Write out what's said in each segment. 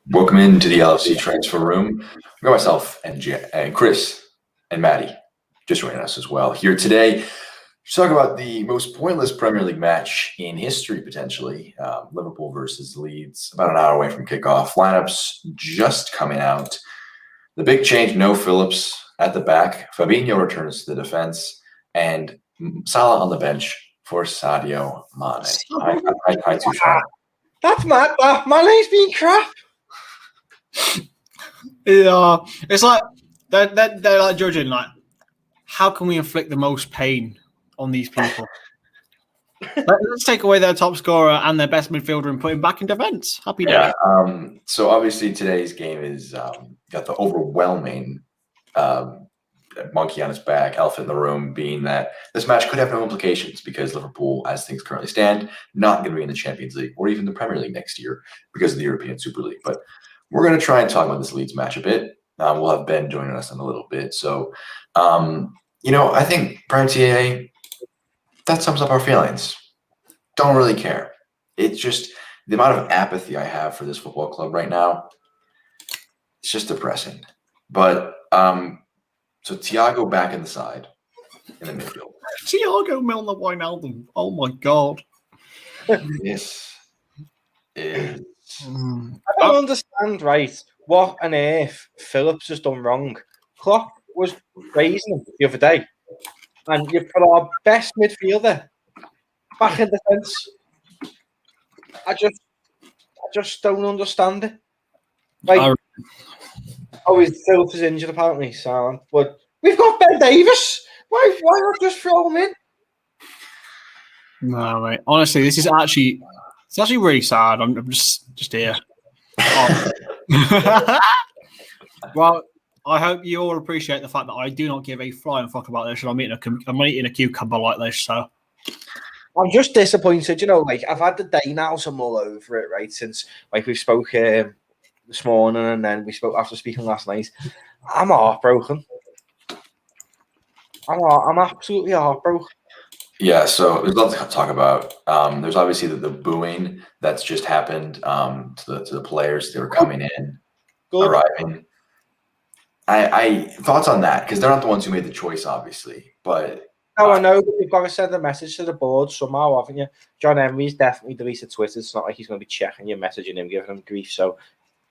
Welcome into the LFC transfer room. We got myself and Chris and Matty just joining us as well here today to talk about the most pointless Premier League match in history, potentially. Liverpool versus Leeds, about an hour away from kickoff. Lineups just coming out. The big change, no Phillips at the back. Fabinho returns to the defense, and Salah on the bench for Sadio Mane. Hi, Tushar. That's mad. My name's been crap. Yeah, it's like they're like judging, like, how can we inflict the most pain on these people? Let's take away their top scorer and their best midfielder and put him back in defence. Happy day. Yeah. So obviously today's game is got the overwhelming monkey on its back, elephant in the room, being that this match could have no implications because Liverpool, as things currently stand, not going to be in the Champions League or even the Premier League next year because of the European Super League. But we're going to try and talk about this Leeds match a bit. We'll have Ben joining us in a little bit. So, I think Brian TA, that sums up our feelings. Don't really care. It's just the amount of apathy I have for this football club right now. It's just depressing. But so Thiago back in the side in the midfield. Thiago Milner Wijnaldum. Oh my God. This is. I don't understand, right, what on earth Phillips has done wrong. Klopp was praising him the other day, and you've put our best midfielder back in defence. I just don't understand it. Like, Phillips is injured apparently, so but we've got Ben Davis. Why not just throw him in? No, mate. Honestly, this is actually really sad. I'm just here. Well, I hope you all appreciate the fact that I do not give a flying fuck about this, and I'm eating a cucumber like this. So I'm just disappointed. I've had the day now, so I'm all over it, right? Since we spoke this morning, and then we spoke after speaking last night. I'm heartbroken. I'm absolutely heartbroken. Yeah, so there's lots to talk about. There's obviously the booing that's just happened to the players that were coming in, arriving. I thoughts on that, because they're not the ones who made the choice, obviously. But I know, but you've got to send a message to the board somehow, haven't you? John Emery's definitely deleted Twitter. It's not like he's going to be checking you, messaging him, giving him grief. So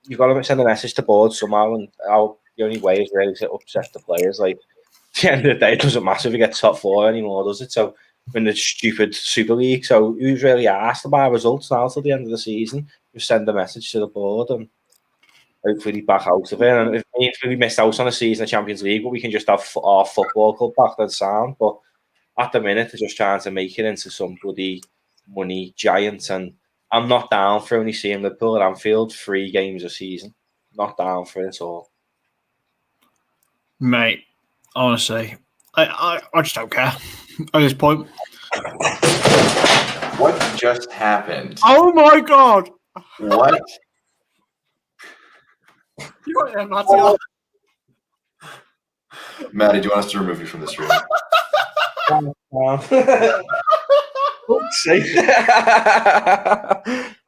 you've got to send a message to board somehow, and the only way is really to upset the players. Like, at the end of the day, it doesn't matter if you get top four anymore, does it? So in the stupid Super League. So who's really asked about results now till the end of the season? Just send a message to the board and hopefully back out of it. And if we missed out on a season of Champions League, but we can just have our football club back, then sound. But at the minute, they're just trying to make it into some bloody money giant. And I'm not down for only seeing Liverpool at Anfield 3 games a season. Not down for it at all. Mate, honestly, I just don't care at this point. What just happened? Oh my God! What? You right there, Matty? Matty, do you want us to remove you from this room?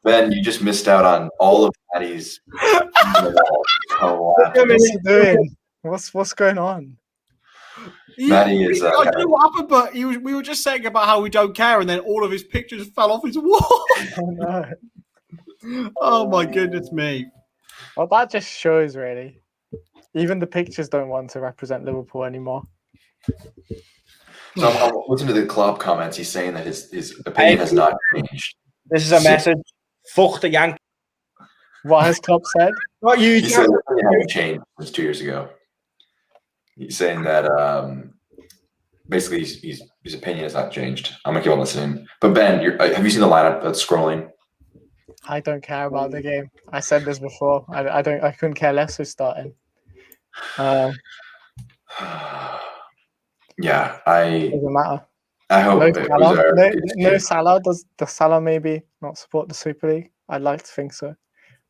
Ben, you just missed out on all of Matty's. What's going on? Matty is. I don't know what happened, but we were just saying about how we don't care, and then all of his pictures fell off his wall. Oh no! Oh my goodness me! Well, that just shows really. Even the pictures don't want to represent Liverpool anymore. So I'm listening to the Klopp comments. He's saying that his opinion has not changed. This is a message. Fuck the Yankees. What has Klopp said? Not you. He said his opinion hasn't changed since 2 years ago. He's saying that basically his opinion has not changed. I'm gonna keep on listening. But Ben, have you seen the lineup that's scrolling? I don't care about the game. I said this before. I couldn't care less who's starting. Yeah, doesn't matter. I hope no Salah. Does Salah maybe not support the Super League? I'd like to think so.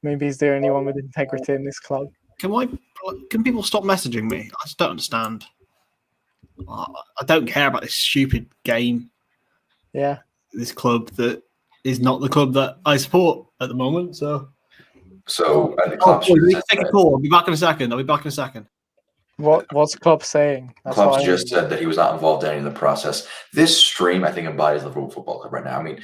Maybe he's the only one with integrity in this club. Can people stop messaging me? I just don't understand. I don't care about this stupid game. Yeah. This club that is not the club that I support at the moment. So So I think Oh, Klopp should we need have to take a said call. I'll be back in a second. What's Klopp saying? That's Klopp what I just mean. said that he was not involved in any of the process. This stream, I think, embodies Liverpool Football Club right now. I mean,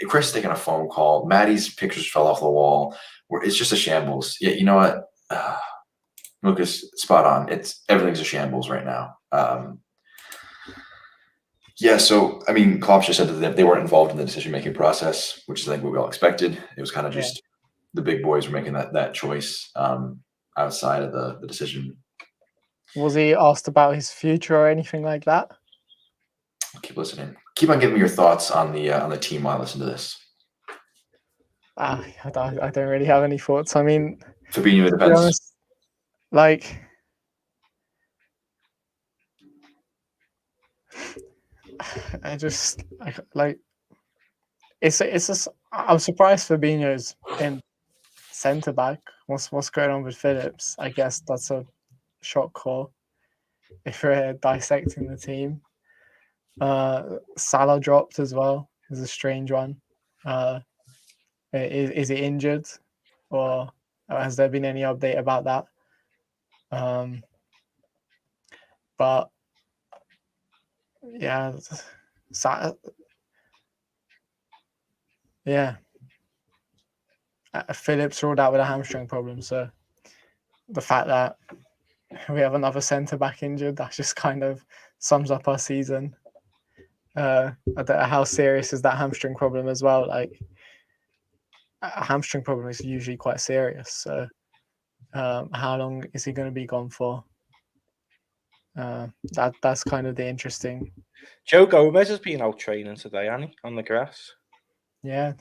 Chris is taking a phone call. Matty's pictures fell off the wall. It's just a shambles. Yeah, you know what? Lucas, spot on. Everything's a shambles right now. Yeah, so I mean, Klopp just said that they weren't involved in the decision-making process, which is I think what we all expected. It was kind of just the big boys were making that choice outside of the decision. Was he asked about his future or anything like that? Keep listening. Keep on giving me your thoughts on the team while I listen to this. I don't really have any thoughts. I mean, Fabinho to be depends. honest, like, I just like it's just I'm surprised Fabinho's in centre back. What's going on with Phillips? I guess that's a shock call if we're dissecting the team. Salah dropped as well. It's a strange one. Is he injured, or has there been any update about that? But yeah, Phillips ruled out with a hamstring problem. So the fact that we have another centre back injured, that just kind of sums up our season. I don't know how serious is that hamstring problem as well. Like, a hamstring problem is usually quite serious. So how long is he going to be gone for? That's kind of the interesting. Joe Gomez has been out training today, hasn't he, on the grass? Yeah,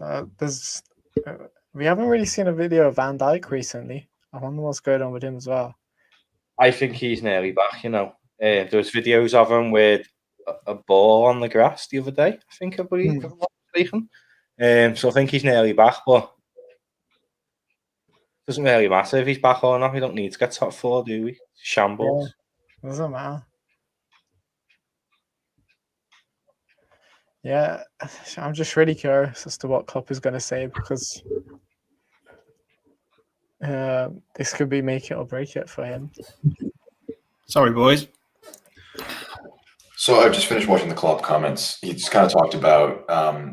we haven't really seen a video of Van Dijk recently. I wonder what's going on with him as well. I think he's nearly back, you know. There was videos of him with a ball on the grass the other day, I believe, if I'm not mistaken. So I think he's nearly back, but it doesn't really matter if he's back or not. We don't need to get top four, do we? Shambles. Yeah, doesn't matter. Yeah, I'm just really curious as to what Klopp is going to say, because this could be make it or break it for him. Sorry, boys. So I've just finished watching the Klopp comments. He just kind of talked about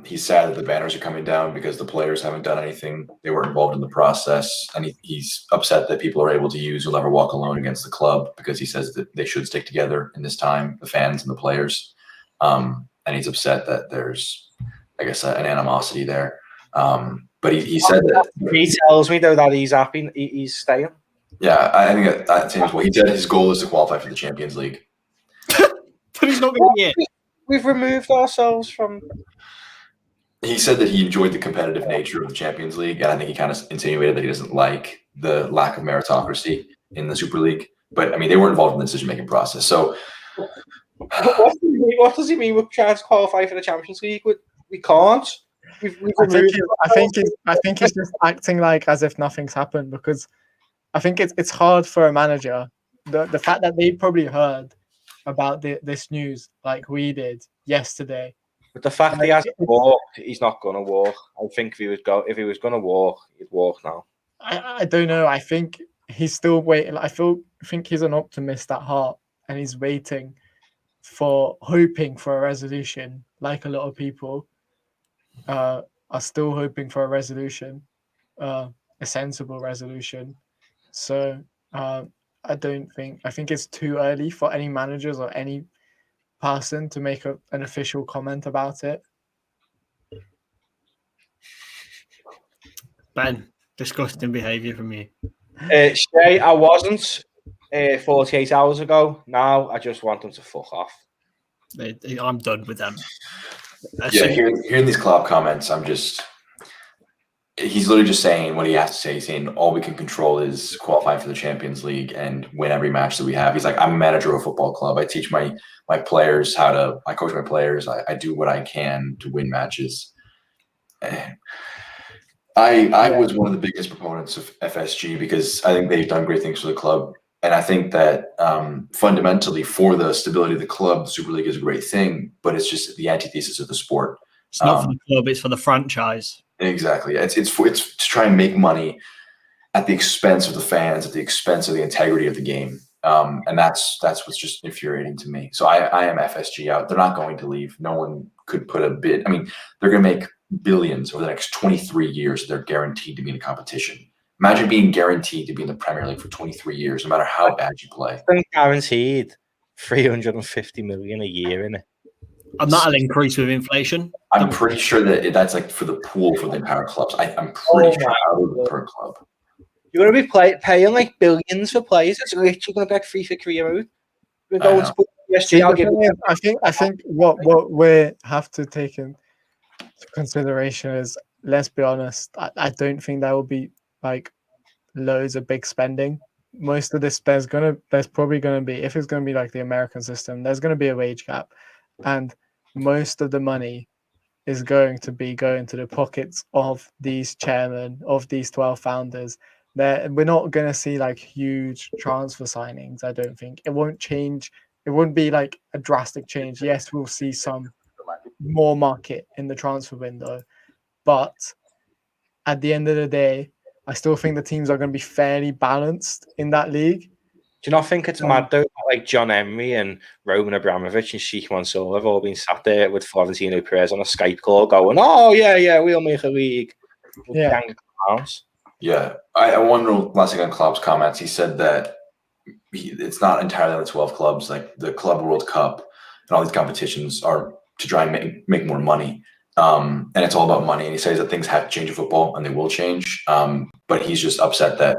he's sad that the banners are coming down because the players haven't done anything. They weren't involved in the process. And he's upset that people are able to use "You'll Never Walk Alone" against the club, because he says that they should stick together in this time, the fans and the players. And he's upset that there's, I guess, an animosity there. But he said that He tells me, though, that he's happy. He's staying. Yeah, I think that seems well. He said his goal is to qualify for the Champions League. But he's not going to be it. We've removed ourselves from. He said that he enjoyed the competitive nature of the Champions League, and I think he kind of insinuated that he doesn't like the lack of meritocracy in the Super League. But I mean, they weren't involved in the decision-making process. So, What does he mean with trying to qualify for the Champions League? We can't. I think he's just acting like as if nothing's happened, because I think it's hard for a manager. The fact that they probably heard about this news like we did yesterday. But the fact he hasn't walked, he's not going to walk. I think if he was going to walk, he'd walk now. I don't know. I think he's still waiting. I think he's an optimist at heart, and he's hoping for a resolution. Like a lot of people are still hoping for a resolution, a sensible resolution. So I think it's too early for any managers or any person to make an official comment about it. Ben, disgusting behaviour from you. Shay, I wasn't 48 hours ago. Now I just want them to fuck off. I'm done with them. yeah, hearing these Klopp comments, he's literally just saying what he has to say. He's saying all we can control is qualifying for the Champions League and win every match that we have. He's like, I'm a manager of a football club. I teach my players I coach my players. I do what I can to win matches. I was one of the biggest proponents of FSG because I think they've done great things for the club. And I think that fundamentally for the stability of the club, the Super League is a great thing, but it's just the antithesis of the sport. It's not for the club, it's for the franchise. Exactly. It's to try and make money at the expense of the fans, at the expense of the integrity of the game. And that's what's just infuriating to me. So I am FSG out. They're not going to leave. No one could put a bid. I mean, they're going to make billions over the next 23 years. They're guaranteed to be in a competition. Imagine being guaranteed to be in the Premier League for 23 years, no matter how bad you play. I think guaranteed 350 million a year in it. And that'll increase with inflation. I'm pretty sure that that's like for the pool for the entire clubs. I'm pretty sure out of per club. You're going to be paying like billions for players. It's literally going to be like free for career mode. We're going to put PSG. I think what we have to take into consideration is, let's be honest, I don't think there will be like loads of big spending. Most of this there's probably gonna be, if it's gonna be like the American system, there's gonna be a wage cap, and most of the money is going to the pockets of these chairmen, of these 12 founders. We're not going to see like huge transfer signings. I don't think it won't change. It wouldn't be like a drastic change. Yes, we'll see some more market in the transfer window, but at the end of the day, I still think the teams are going to be fairly balanced in that league. Do you not think it's mad though? Like John Henry and Roman Abramovich and Sheikh Mansour have all been sat there with Florentino Perez on a Skype call going, "Oh yeah, we'll make a league." Yeah. Yeah, I wonder. Last thing on Klopp's comments, he said that it's not entirely on the 12 clubs. Like the Club World Cup and all these competitions are to try and make more money, and it's all about money. And he says that things have to change in football, and they will change. But he's just upset that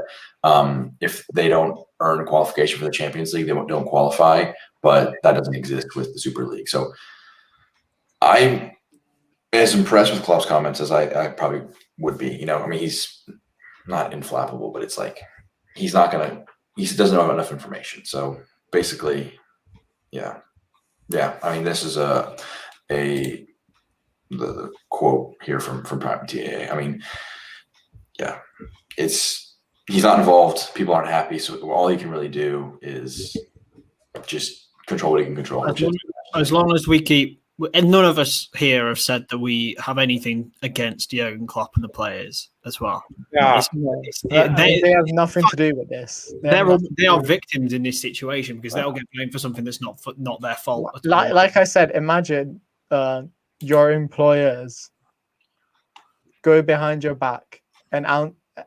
if they don't earn qualification for the Champions League, they don't qualify. But that doesn't exist with the Super League. So I'm as impressed with Klopp's comments as I probably would be. You know, I mean, he's not inflammable, but it's like he doesn't have enough information. So basically, yeah. I mean, this is the quote here from Private TAA. I mean, yeah, he's not involved. People aren't happy. So all he can really do is just control what he can control. As long as we keep, and none of us here have said that we have anything against Jurgen Klopp and the players as well. Yeah, they have nothing to do with this. They are victims in this situation because they'll get blamed for something that's not their fault. Like I said, imagine your employers go behind your back and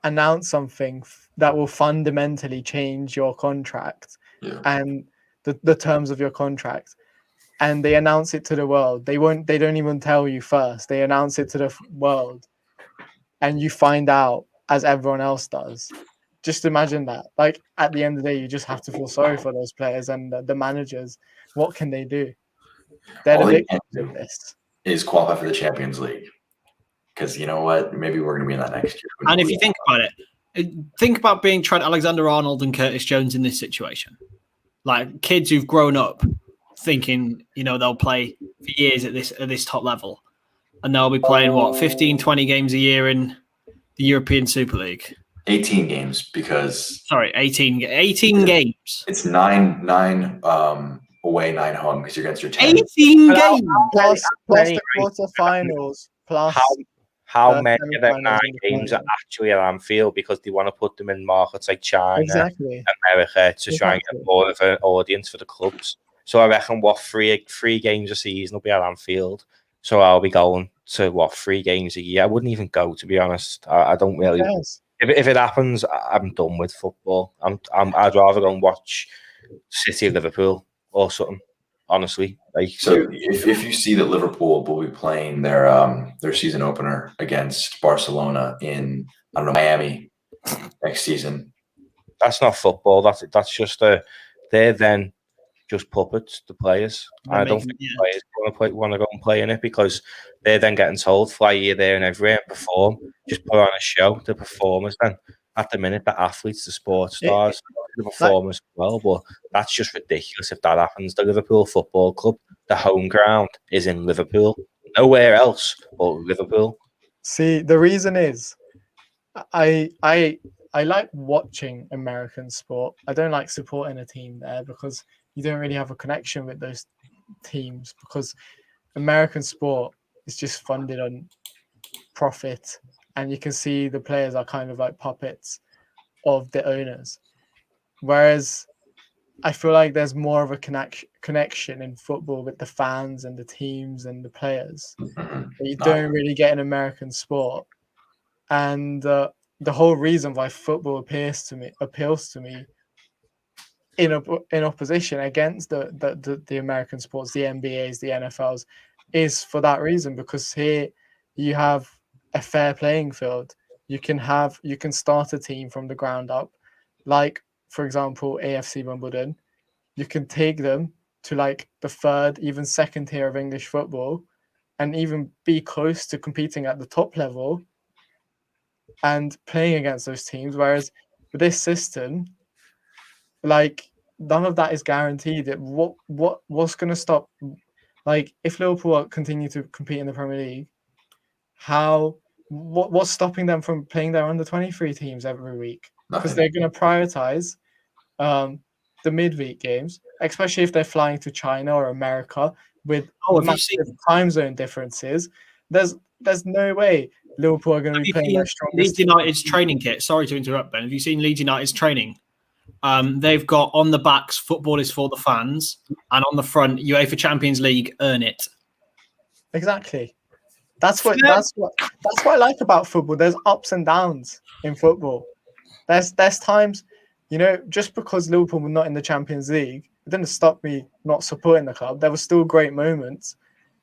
announce something that will fundamentally change your contract and the terms of your contract. And they announce it to the world. They don't even tell you first. They announce it to the world. And you find out as everyone else does. Just imagine that. Like, at the end of the day, you just have to feel sorry for those players and the managers. What can they do? They're the victims of this. Is qualify for the Champions League. Because you know what? Maybe we're going to be in that next year. And if you think about it, think about being Trent Alexander-Arnold and Curtis Jones in this situation. Like, kids who've grown up thinking, they'll play for years at this top level. And they'll be playing, 15, 20 games a year in the European Super League? 18 games because... Sorry, 18 games. It's 9 away, 9 home because you're against your 10. 18 games! Plus the quarterfinals. Plus how many of them 9 games are actually at Anfield because they want to put them in markets like China, America, to try and get more of an audience for the clubs. So I reckon three games a season will be at Anfield. So I'll be going to 3 games a year. I wouldn't even go, to be honest. I don't really. Yes. If it happens, I'm done with football. I'd rather go and watch City of Liverpool or something. Honestly, so if you see that Liverpool will be playing their season opener against Barcelona in Miami next season, that's not football. That's just they're then just puppets, the players. I don't think the players want to go and play in it because they're then getting told fly here, there, and everywhere and perform. Just put on a show. The performers then. At the minute, the athletes, the sports stars, the performers as well. But that's just ridiculous if that happens. The Liverpool Football Club, the home ground is in Liverpool. Nowhere else but Liverpool. See, the reason is I like watching American sport. I don't like supporting a team there because you don't really have a connection with those teams because American sport is just funded on profit, and you can see the players are kind of like puppets of the owners. Whereas I feel like there's more of a connection in football with the fans and the teams and the players that you don't really get in American sport. And the whole reason why football appeals to me in opposition against the American sports, the NBAs, the NFLs, is for that reason, because here you have a fair playing field. You can start a team from the ground up, like for example AFC Wimbledon. You can take them to like the third, even second tier of English football, and even be close to competing at the top level and playing against those teams. Whereas with this system, like none of that is guaranteed. What's going to stop? Like if Liverpool continue to compete in the Premier League, what's stopping them from playing their under-23 teams every week? Because they're going to prioritize the midweek games, especially if they're flying to China or America with massive time zone differences. There's no way Liverpool are going to be playing their strongest. Leeds United's training kit. Sorry to interrupt, Ben. Have you seen Leeds United's training? They've got on the backs, football is for the fans, and on the front, UEFA Champions League, earn it. Exactly. That's what I like about football. There's ups and downs in football. There's times, just because Liverpool were not in the Champions League, it didn't stop me not supporting the club. There were still great moments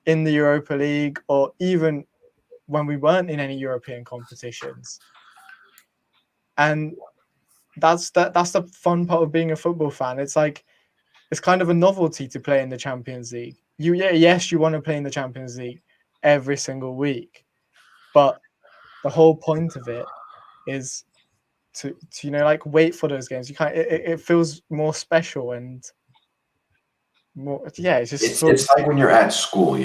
in the Europa League, or even when we weren't in any European competitions. And that's the fun part of being a football fan. It's like it's kind of a novelty to play in the Champions League. Yes, you want to play in the Champions League every single week, but the whole point of it is to wait for those games. You can't. It feels more special and more. Yeah, it's like when you're at school,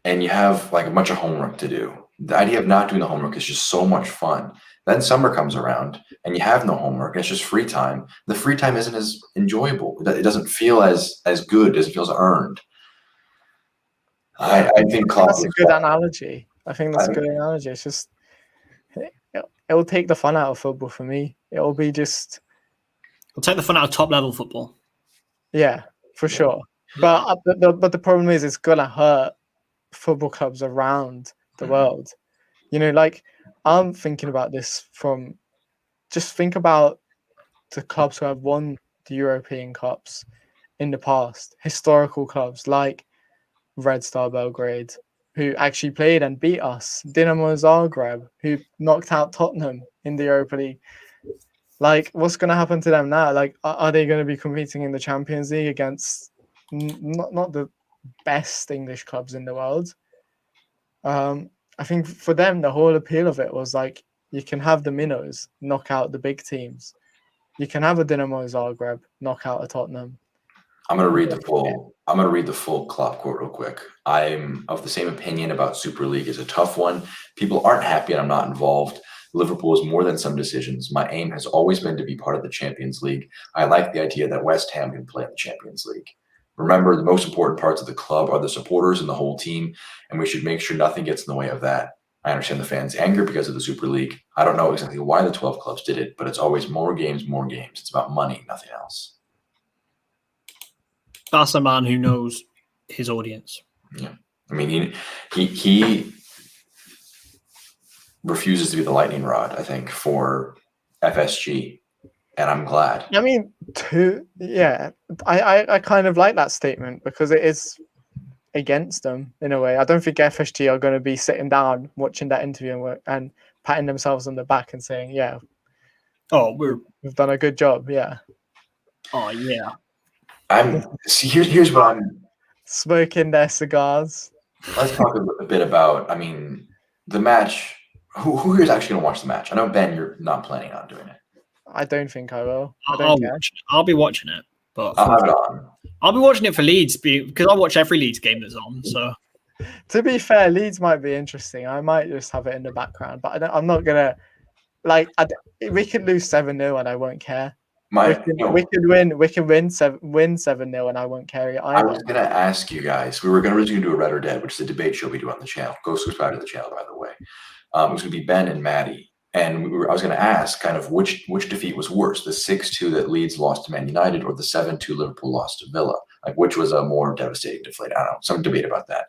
and you have like a bunch of homework to do. The idea of not doing the homework is just so much fun. Then summer comes around and you have no homework. It's just free time. The free time isn't as enjoyable. It doesn't feel as good. It doesn't feel as earned. I think that's a good analogy. I think that's a good analogy. It's just it'll take the fun out of football for me. It'll take the fun out of top level football. Yeah, for sure. But the problem is it's gonna hurt football clubs around the world. Like I'm thinking about this just think about the clubs who have won the European Cups in the past, historical clubs like Red Star Belgrade, who actually played and beat us, Dinamo Zagreb, who knocked out Tottenham in the Europa League. Like, what's going to happen to them now? Like, are they going to be competing in the Champions League against not the best English clubs in the world? I think for them, the whole appeal of it was like, you can have the minnows knock out the big teams. You can have a Dinamo Zagreb knock out a Tottenham. I'm going to read the full Klopp quote real quick. I'm of the same opinion about Super League. It's a tough one. People aren't happy and I'm not involved. Liverpool is more than some decisions. My aim has always been to be part of the Champions League. I like the idea that West Ham can play in the Champions League. Remember, the most important parts of the club are the supporters and the whole team, and we should make sure nothing gets in the way of that. I understand the fans' anger because of the Super League. I don't know exactly why the 12 clubs did it, but it's always more games. It's about money, nothing else. That's a man who knows his audience. Yeah. I mean, he refuses to be the lightning rod, I think, for FSG. And I'm glad. I mean, I kind of like that statement because it is against them in a way. I don't think FSG are going to be sitting down watching that interview and patting themselves on the back and saying, "Yeah, we've done a good job." Yeah. Oh yeah. Here's what I'm smoking their cigars. Let's talk a bit about. I mean, the match. Who here is actually going to watch the match? I know, Ben, you're not planning on doing it. I don't think I will. I'll be watching it, but I'll have it on. I'll be watching it for Leeds because I watch every Leeds game that's on. So, to be fair, Leeds might be interesting. I might just have it in the background, but I'm not gonna we could lose 7-0 and I won't care. We can win 7-0, and I won't care it I either. was going to ask you guys. We were going to originally do a Red or Dead, which is a debate show we do on the channel. Go subscribe to the channel, by the way. It was going to be Ben and Matty, and I was going to ask kind of which defeat was worse, the 6-2 that Leeds lost to Man United, or the 7-2 Liverpool lost to Villa. Like, which was a more devastating deflate? I don't know. Some debate about that.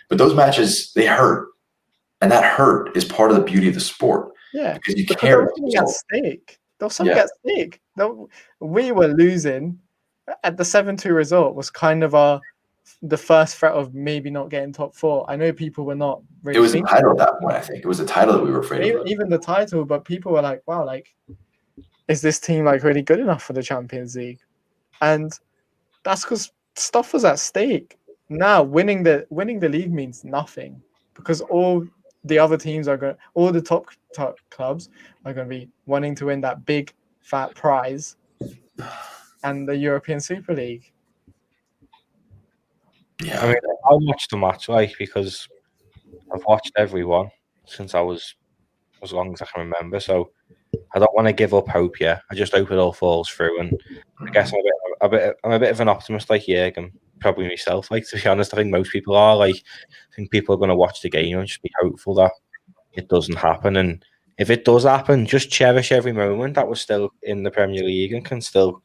But those matches, they hurt, and that hurt is part of the beauty of the sport. Yeah, because you because care. there was something at stake. There was something at stake. We were losing. At the 7-2 result was kind of the first threat of maybe not getting top 4. I know people were not really. It was a title at that point. I think it was a title that we were afraid of. Even the title, but people were like, "Wow, like, is this team like really good enough for the Champions League?" And that's because stuff was at stake. Now winning the league means nothing because all the other teams all the top clubs are going to be wanting to win that big fat prize and the European Super League. Yeah, I mean, I watched the match because I've watched every one since I was as long as I can remember. So I don't want to give up hope yet. I just hope it all falls through. And I guess I'm a bit of an optimist like Jürgen, probably myself. Like, to be honest, I think most people are. Like, I think people are going to watch the game and just be hopeful that it doesn't happen. And if it does happen, just cherish every moment that we're still in the Premier League and can still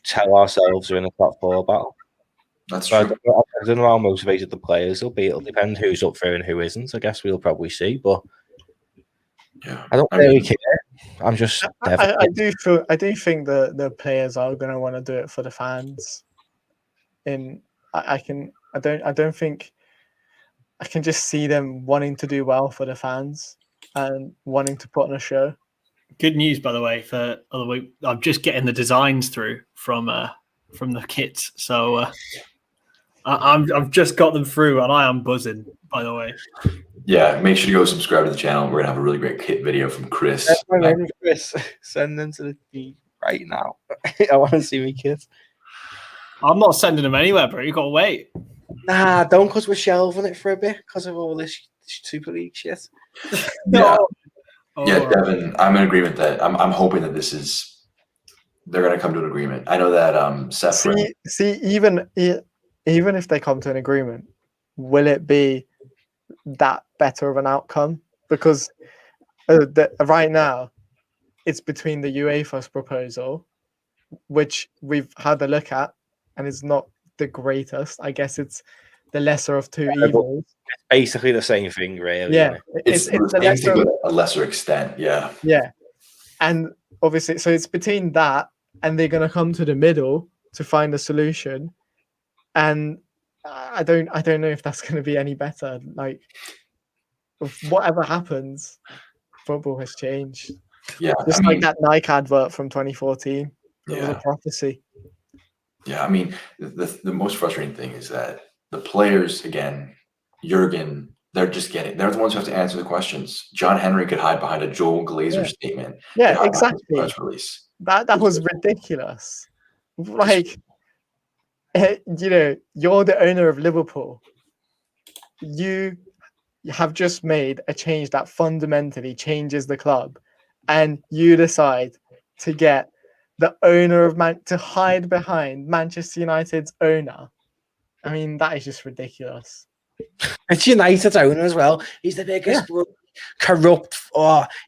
tell ourselves we're in a top 4 battle. that's So true. I don't know how motivated the players will be. It'll depend who's up for and who isn't. I guess we'll probably see, but Yeah, I don't really care. I'm just. I do think the players are going to want to do it for the fans. I don't think I can just see them wanting to do well for the fans and wanting to put on a show. Good news, by the way, for other week. I'm just getting the designs through from the kits, so I've just got them through, and I am buzzing. By the way, yeah. Make sure to go subscribe to the channel. We're gonna have a really great kit video from Chris. That's my name, Chris. Send them to the feed right now. I want to see me kids. I'm not sending them anywhere, bro. You got to wait. Nah, don't, because we're shelving it for a bit because of all this Super League shit. Yeah, Oh, yeah, Devin. I'm in agreement that I'm hoping that they're gonna come to an agreement. I know that Seth. See, even if they come to an agreement, will it be that better of an outcome? Because right now, it's between the UEFA's proposal, which we've had a look at, and it's not the greatest. I guess it's the lesser of two evils. It's basically the same thing, really. Yeah, It's the same thing with a lesser extent. Yeah. Yeah, and obviously, so it's between that, and they're going to come to the middle to find a solution. And I don't know if that's going to be any better. Like, whatever happens, football has changed. Yeah, Just like that Nike advert from 2014. It was a Yeah. prophecy. Yeah, I mean, the most frustrating thing is that the players, again, Jurgen, they're the ones who have to answer the questions. John Henry could hide behind a Joel Glazer statement. Yeah, exactly. Press release. That was ridiculous. Like, you're the owner of Liverpool. You have just made a change that fundamentally changes the club, and you decide to get the owner of to hide behind Manchester United's owner. I mean, that is just ridiculous. It's United's owner as well. He's the biggest corrupt.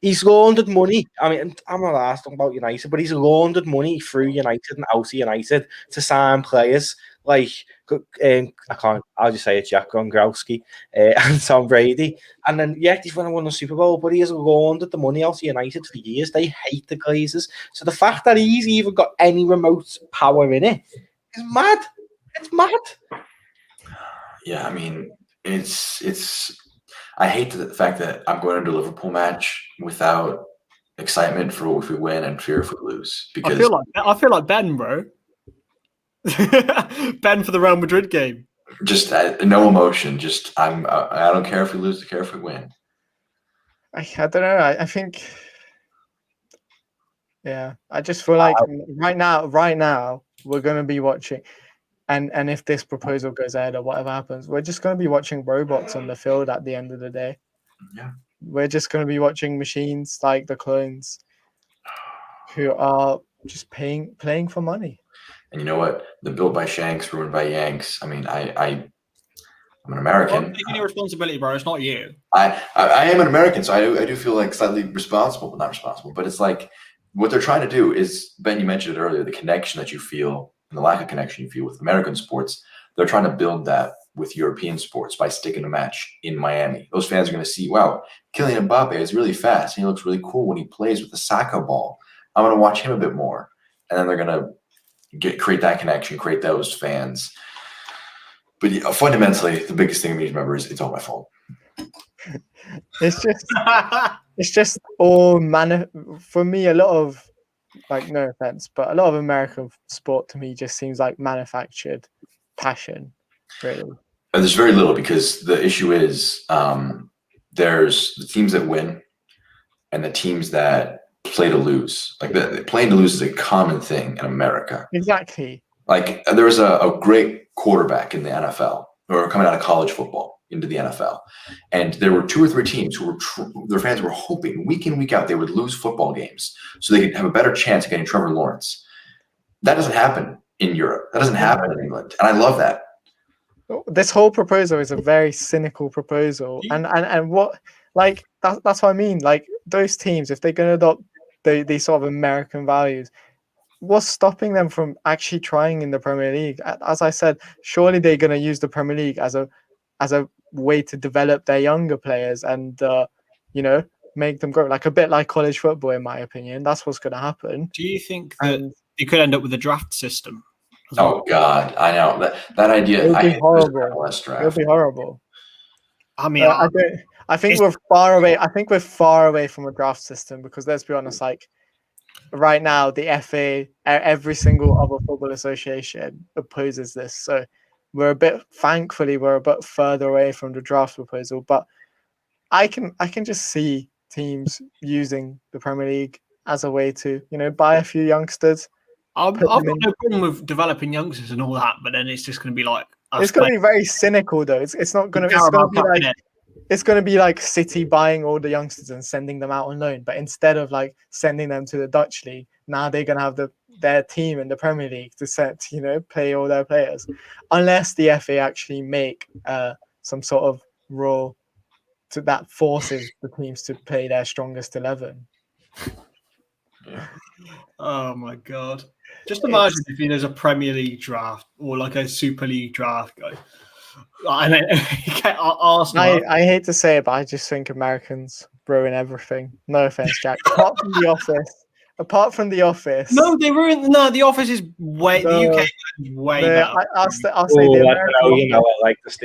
He's laundered money. I mean, I'm not asking about United, but he's laundered money through United and out of United to sign players like I'll just say it, Jack Gronkowski and Tom Brady. And then he's going to win the Super Bowl, but he has laundered the money out of United for years. They hate the Glazers. So the fact that he's even got any remote power in it is mad. It's mad. Yeah, I mean, it's. I hate the fact that I'm going to a Liverpool match without excitement for if we win and fear if we lose. Because I feel like Ben, bro. Ben for the Real Madrid game. Just no emotion. Just I don't care if we lose. I care if we win. I don't know. I think. Yeah, I just feel like right now we're going to be watching. And if this proposal goes ahead or whatever happens, we're just going to be watching robots on the field at the end of the day. Yeah. We're just going to be watching machines like the clones who are just playing for money. And you know what? The built by Shanks, ruined by Yanks. I mean, I'm an American. I'm taking your responsibility, bro. It's not you. I am an American, so I do feel like slightly responsible, but not responsible. But it's like what they're trying to do is, Ben, you mentioned it earlier, the connection that you feel and the lack of connection you feel with American sports. They're trying to build that with European sports by sticking a match in Miami. Those fans are going to see, wow, Kylian Mbappe is really fast. He looks really cool when he plays with the soccer ball. I'm going to watch him a bit more. And then they're going to create that connection, create those fans. But fundamentally, the biggest thing I need to remember is it's all my fault. It's just all for me. A lot of, like, no offense, but a lot of American sport to me just seems like manufactured passion. Really, And there's very little, because the issue is there's the teams that win and the teams that play to lose. Like playing to lose is a common thing in America. exactly. Like there was a great quarterback in the NFL, or coming out of college football into the NFL, and there were 2 or 3 teams who were their fans were hoping week in, week out they would lose football games so they could have a better chance of getting Trevor Lawrence. That doesn't happen in Europe. That doesn't happen in England, and I love that. This whole proposal is a very cynical proposal, and what, like, that's what I mean. Like, those teams, if they're going to adopt these sort of American values, what's stopping them from actually trying in the Premier League? As I said, surely they're going to use the Premier League as a way to develop their younger players and make them grow, like a bit like college football, in my opinion. That's what's going to happen. Do you think that you could end up with a draft system? Oh God, I know that idea. It would be horrible. It would be horrible. I mean, I think we're far away. I think we're far away from a draft system, because let's be honest, like right now, the FA, every single other football association opposes this. So thankfully, we're a bit further away from the draft proposal. But I can just see teams using the Premier League as a way to, buy a few youngsters. I've got no problem with developing youngsters and all that, but then it's just going to be like it's going to be very cynical, though. It's not going to. It's going to be like City buying all the youngsters and sending them out on loan, but instead of like sending them to the Dutch league, now they're going to have their team in the Premier League to play all their players, unless the FA actually make some sort of rule that forces the teams to play their strongest 11. Oh my God. Just imagine if there's a Premier League draft or like a Super League draft guy. And then Arsenal. I hate to say it, but I just think Americans ruin everything. No offense, Jack. Apart from The Office. No, they ruin. No, The Office is way. The UK is way better. I'll say the American.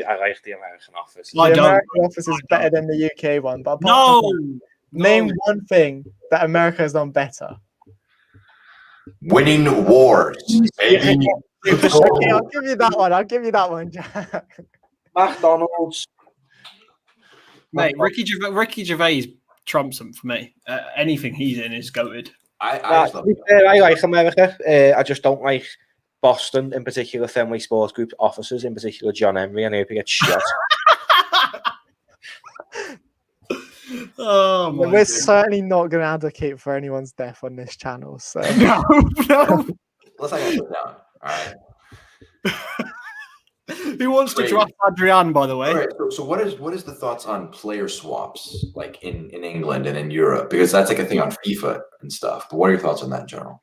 I like the American Office. The American Office is better than the UK one, but name one thing that America has done better. Winning wars, baby. Okay, I'll give you that one, Jack. McDonald's. Mate, Ricky Gervais trumps him for me. Anything he's in is goated. I like America. I just don't like Boston, in particular, Fenway Sports Group officers, in particular John Henry. I hope he gets shot. Oh my! We're certainly not going to advocate for anyone's death on this channel. So no. Let's not put down. All right. Who wants to draft Adrian, by the way? All right, so what is the thoughts on player swaps, like in England and in Europe? Because that's like a thing on FIFA and stuff. But what are your thoughts on that in general?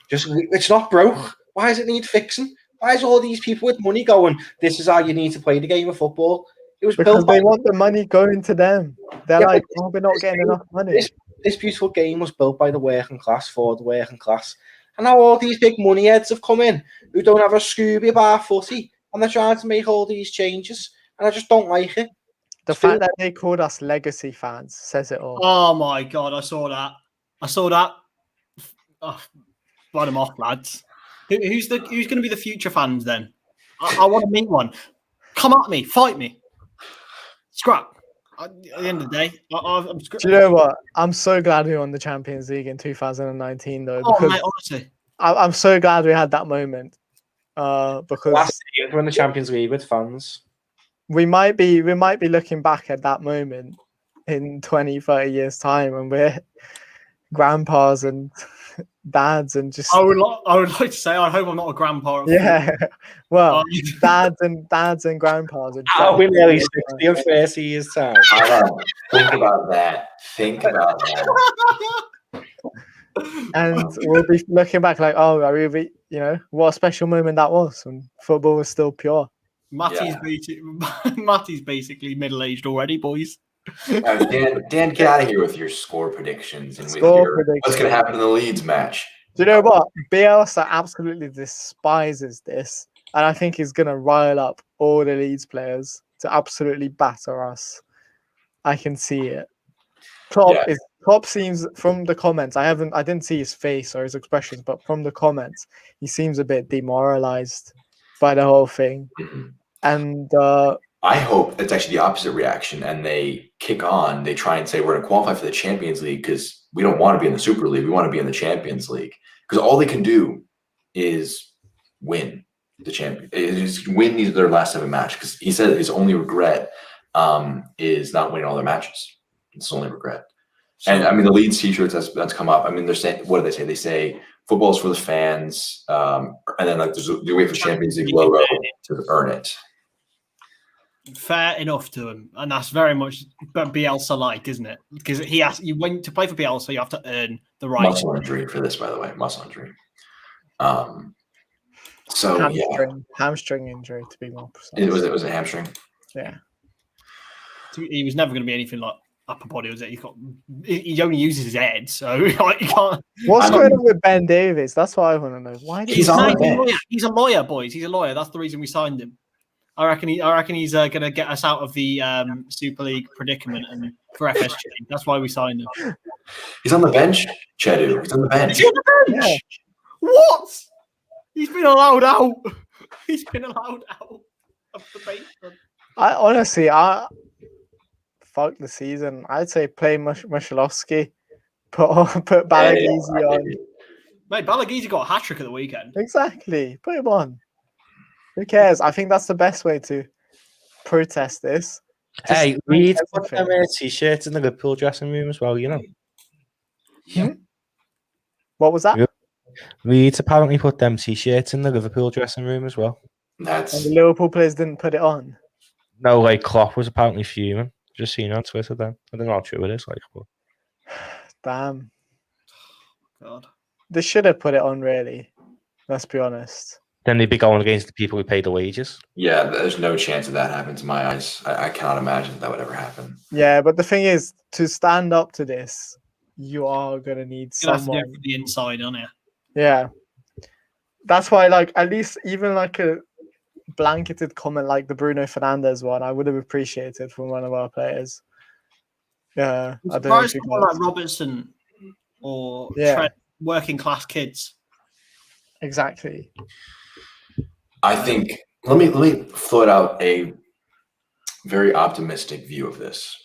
Just it's not broke. Why does it need fixing? Why is all these people with money going, this is how you need to play the game of football? It was because built they want the money going to them. They're like, we're not getting enough money. This beautiful game was built by the working class for the working class. And now all these big money heads have come in who don't have a Scooby bar footy, and they're trying to make all these changes. And I just don't like it. The fact that they called us legacy fans says it all. Oh my God, I saw that. Oh, write them off, lads. Who's going to be the future fans then? I want to meet one. Come at me, fight me. Scrap. At the end of the day, I'm Do you know what? I'm so glad we won the Champions League in 2019, though. Oh, mate, honestly. I'm so glad we had that moment. Because last year we won the Champions League with fans. We might be looking back at that moment in 20, 30 years' time, and grandpas and dads and just I would like to say I hope I'm not a grandpa. At yeah. Well, Um, dads and grandpas. And I'll be nearly 60 in 30 years' time. Think about that. Think about that. And we'll be looking back like, oh, I really, what a special moment that was when football was still pure. Matty's basically middle-aged already, boys. Dan, get out of here with your score predictions and with Score your what's going to happen in the Leeds match. Do you know what? Bielsa absolutely despises this, and I think he's going to rile up all the Leeds players to absolutely batter us. I can see it. Klopp seems, from the comments, I didn't see his face or his expressions, but from the comments, he seems a bit demoralized by the whole thing. Mhm. And I hope it's actually the opposite reaction, and they kick on. They try and say we're going to qualify for the Champions League because we don't want to be in the Super League. We want to be in the Champions League because all they can do is win the champion. Is win their last 7 matches. Because he said his only regret is not winning all their matches. It's the only regret. And I mean, the Leeds t-shirts that's come up. I mean, they're saying, what do they say? They say football is for the fans, and then like there's the UEFA Champions League logo to earn it. Fair enough to him, and that's very much Bielsa-like, isn't it? Because you went to play for Bielsa, you have to earn the right. Muscle injury for this, by the way, muscle injury. So hamstring injury to be more precise. It was a hamstring. Yeah, he was never going to be anything like upper body, was it? He only uses his head, so like, you can't. What's going on with Ben Davies? That's what I want to know. Why he's on the bench? He's a lawyer, boys. He's a lawyer. That's the reason we signed him. I reckon he's going to get us out of the Super League predicament and for FSG. That's why we signed him. He's on the bench, Chedu. He's on the bench. He's on the bench. Yeah. What? He's been allowed out. He's been allowed out of the basement. I fuck the season. I'd say play Mushilovsky. Put Balagizi on. Mate, Balagizi got a hat-trick at the weekend. Exactly. Put him on. Who cares? I think that's the best way to protest this. Hey, we need to put them t-shirts in the Liverpool dressing room as well, Yeah. What was that? We need to apparently put them t-shirts in the Liverpool dressing room as well. And the Liverpool players didn't put it on? No, like Klopp was apparently fuming. Just seen on Twitter then. I don't know how true it is. But... Damn. God. They should have put it on, really. Let's be honest. Then they'd be going against the people who pay the wages. Yeah, there's no chance of that happening to my eyes. I cannot imagine that would ever happen. Yeah, but the thing is, to stand up to this, you are going to need someone. You have to do it from the inside, aren't you? Yeah. That's why, like, at least even like a blanketed comment like the Bruno Fernandes one, I would have appreciated from one of our players. Yeah. I don't know if someone like Robertson or Trent, working class kids. Exactly. I think let me float out a very optimistic view of this.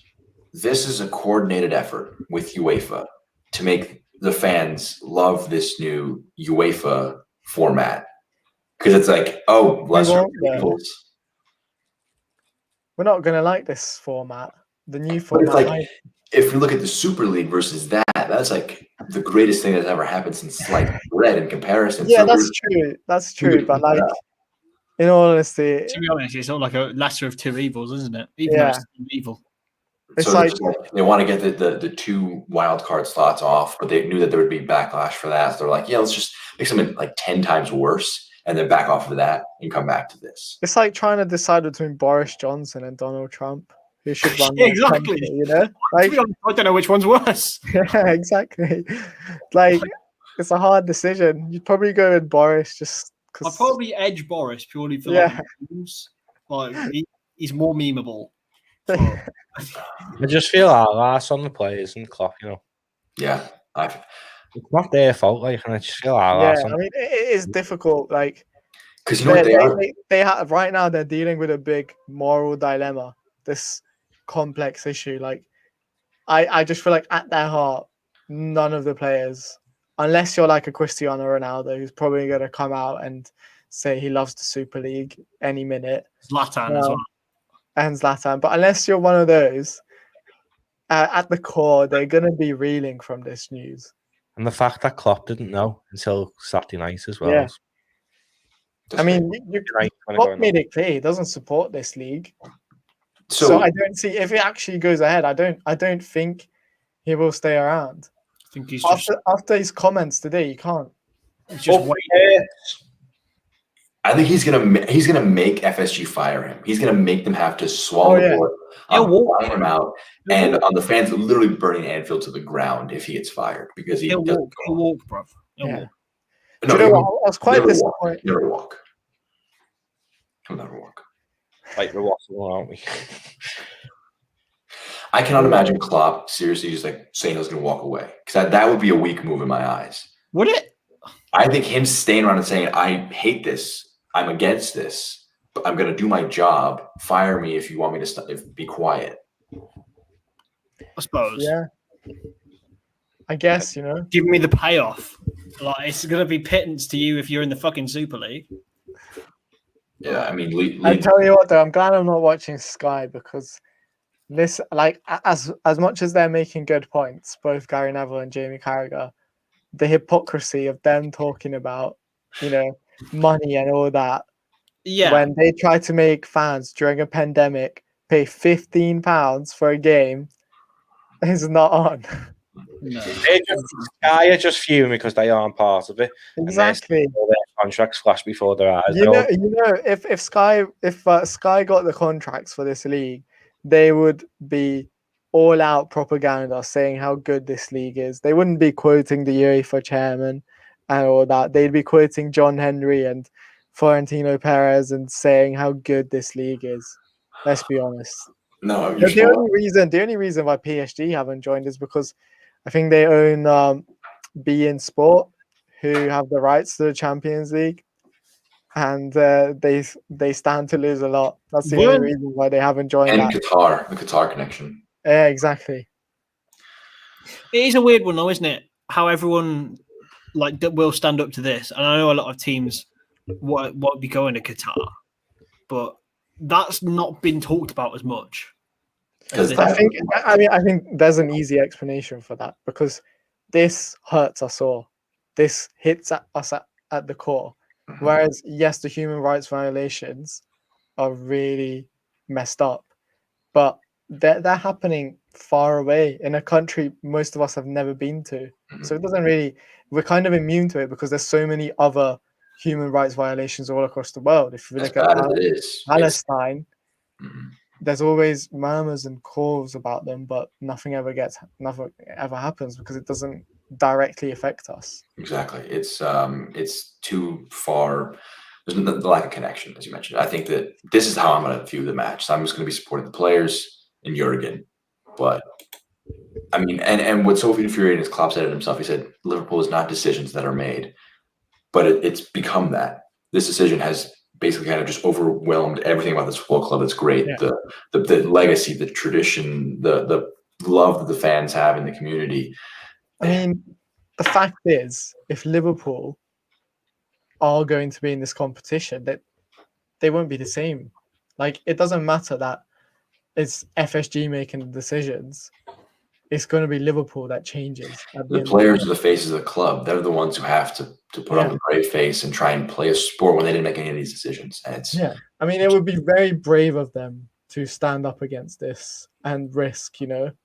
This is a coordinated effort with UEFA to make the fans love this new UEFA format. Because it's like, oh, lesser evils. We're not going to like this format. The new format. But like, if you look at the Super League versus that's like the greatest thing that's ever happened since sliced bread in comparison. Yeah, that's true. That's true. But like, in all honesty, to be honest, it's not like a lesser of two evils, isn't it? Even though it's evil. It's so like they want to get the 2 wild card slots off, but they knew that there would be backlash for that. So they're like, yeah, let's just make something like 10 times worse and then back off of that and come back to this. It's like trying to decide between Boris Johnson and Donald Trump. Who should run exactly? Country, Like, I don't know which one's worse. Yeah, exactly. Like, it's a hard decision. You'd probably go with Boris just because. I'd probably edge Boris purely for like he's more memeable. I just feel our ass on the players and Klopp, Yeah, it's not their fault, like, and I just feel our ass on. I mean, it is difficult, like, because they have right now. They're dealing with a big moral dilemma. This complex issue, like, I just feel like at their heart, none of the players, unless you're like a Cristiano Ronaldo, who's probably going to come out and say he loves the Super League any minute. Zlatan as well. And Zlatan. But unless you're one of those, at the core, they're going to be reeling from this news. And the fact that Klopp didn't know until Saturday night as well. Yeah. I mean, Right, Klopp made it clear he doesn't support this league. So, So I don't see if it actually goes ahead. I don't think he will stay around. I think he's just, After his comments today, you can't. he's just Up waiting. hurts. I think he's gonna make FSG fire him. He's gonna make them have to swallow Oh, yeah. the bullet, He'll walk. fire him out, and on the fans literally burning Anfield to the ground if he gets fired because he He'll doesn't walk. go He'll on. walk, bro. He'll Yeah. walk. Do No, you know he'll what? I was quite never disappointed. walk. Never walk. He'll never walk. Like we're watching, aren't we? I cannot imagine Klopp seriously just like saying he's going to walk away because that would be a weak move in my eyes. Would it? I think him staying around and saying, I hate this, I'm against this, but I'm going to do my job. Fire me if you want me to be quiet. I suppose. Yeah. I guess, Give me the payoff. Like it's gonna be pittance to you if you're in the fucking Super League. Yeah, I mean, I tell you what, though, I'm glad I'm not watching Sky because this, like, as much as they're making good points, both Gary Neville and Jamie Carragher, the hypocrisy of them talking about, money and all that, Yeah. when they try to make fans during a pandemic pay £15 for a game, is not on. No. Sky are just fuming because they aren't part of it. Exactly. All their contracts flash before their eyes. If Sky got the contracts for this league, they would be all out propaganda saying how good this league is. They wouldn't be quoting the UEFA chairman and all that. They'd be quoting John Henry and Florentino Perez and saying how good this league is. Let's be honest. No, The only reason why PSG haven't joined is because I think they own beIN Sport, who have the rights to the Champions League, and they stand to lose a lot. That's the only reason why they haven't joined. And Qatar, the Qatar connection. Yeah, exactly. It is a weird one, though, isn't it? How everyone will stand up to this, and I know a lot of teams won't be going to Qatar, but that's not been talked about as much. I think there's an easy explanation for that because this hurts us all. This hits at us at the core. Mm-hmm. Whereas, yes, the human rights violations are really messed up, but they're happening far away in a country most of us have never been to. Mm-hmm. So it doesn't really, we're kind of immune to it because there's so many other human rights violations all across the world. If you look at Palestine, there's always murmurs and calls about them, but nothing ever happens because it doesn't directly affect us. Exactly. It's too far. There's the lack of connection, as you mentioned. I think that this is how I'm going to view the match. So I'm just going to be supporting the players and Jurgen. But I mean, and what's so infuriating is Klopp said it himself. He said Liverpool is not decisions that are made, but it's become that. This decision has basically kind of just overwhelmed everything about this football club. That's great. Yeah. The legacy, the tradition, the love that the fans have in the community. I mean, the fact is, if Liverpool are going to be in this competition, that they won't be the same. Like, it doesn't matter that it's FSG making the decisions. It's going to be Liverpool that changes. The players are the faces of the club. They're the ones who have to put on the brave face and try and play a sport when they didn't make any of these decisions. And I mean, it would be very brave of them to stand up against this and risk,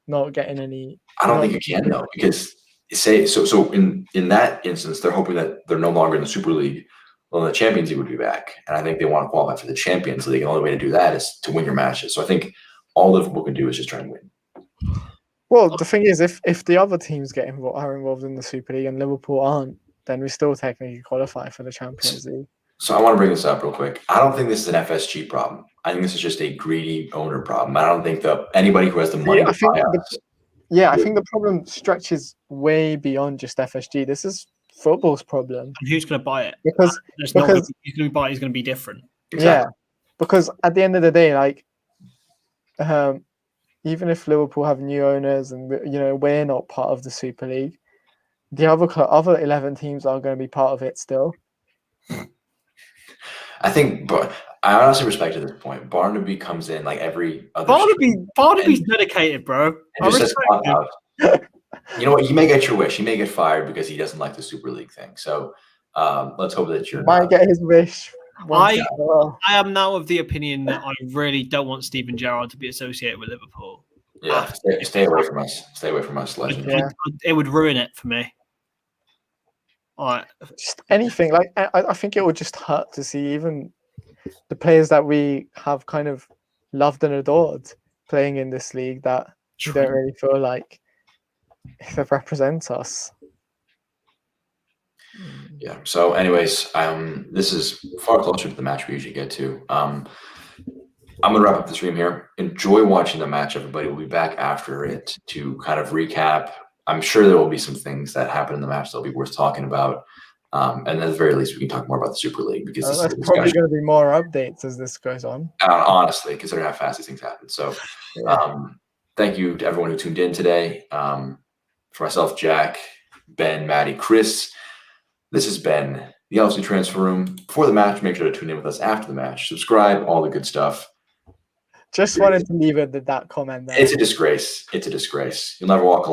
not getting any. I don't think you can though, because so in that instance, they're hoping that they're no longer in the Super League. Well, the Champions League would be back, and I think they want to qualify for the Champions League. The only way to do that is to win your matches. So I think all Liverpool can do is just try and win. Well, the thing is, if the other teams are involved in the Super League and Liverpool aren't, then we still technically qualify for the Champions League. So I want to bring this up real quick. I don't think this is an FSG problem. I think this is just a greedy owner problem. I don't think anybody who has the money to buy us. I think the problem stretches way beyond just FSG. This is football's problem. And who's going to buy it? Because who's going to buy it is going to be different. Exactly. Yeah, because at the end of the day, like, even if Liverpool have new owners and we're not part of the Super League, the other 11 teams are going to be part of it still. I think, but I honestly respect at this point. Barnaby comes in like every other. Barnaby's dedicated, bro. I and just says, respect him. "Fuck out." You know what? You may get your wish. He may get fired because he doesn't like the Super League thing. So let's hope that you're Might not. get his wish. I am now of the opinion that I really don't want Steven Gerrard to be associated with Liverpool. Yeah, stay away from us. Stay away from us, legend. Yeah. It would ruin it for me. All right. Just anything. Like I think it would just hurt to see even the players that we have kind of loved and adored playing in this league that we don't really feel like they represent us. Yeah. So, anyways, this is far closer to the match we usually get to. I'm gonna wrap up the stream here. Enjoy watching the match, everybody. We'll be back after it to kind of recap. I'm sure there will be some things that happen in the match that'll be worth talking about. And at the very least, we can talk more about the Super League because this There's is probably going to be more updates as this goes on. honestly, considering how fast these things happen. So, thank you to everyone who tuned in today. For myself, Jack, Ben, Matty, Chris. This has been the LFC Transfer Room. Before the match, make sure to tune in with us after the match. Subscribe, all the good stuff. Just wanted to leave it at that comment there. It's a disgrace. It's a disgrace. You'll never walk alone.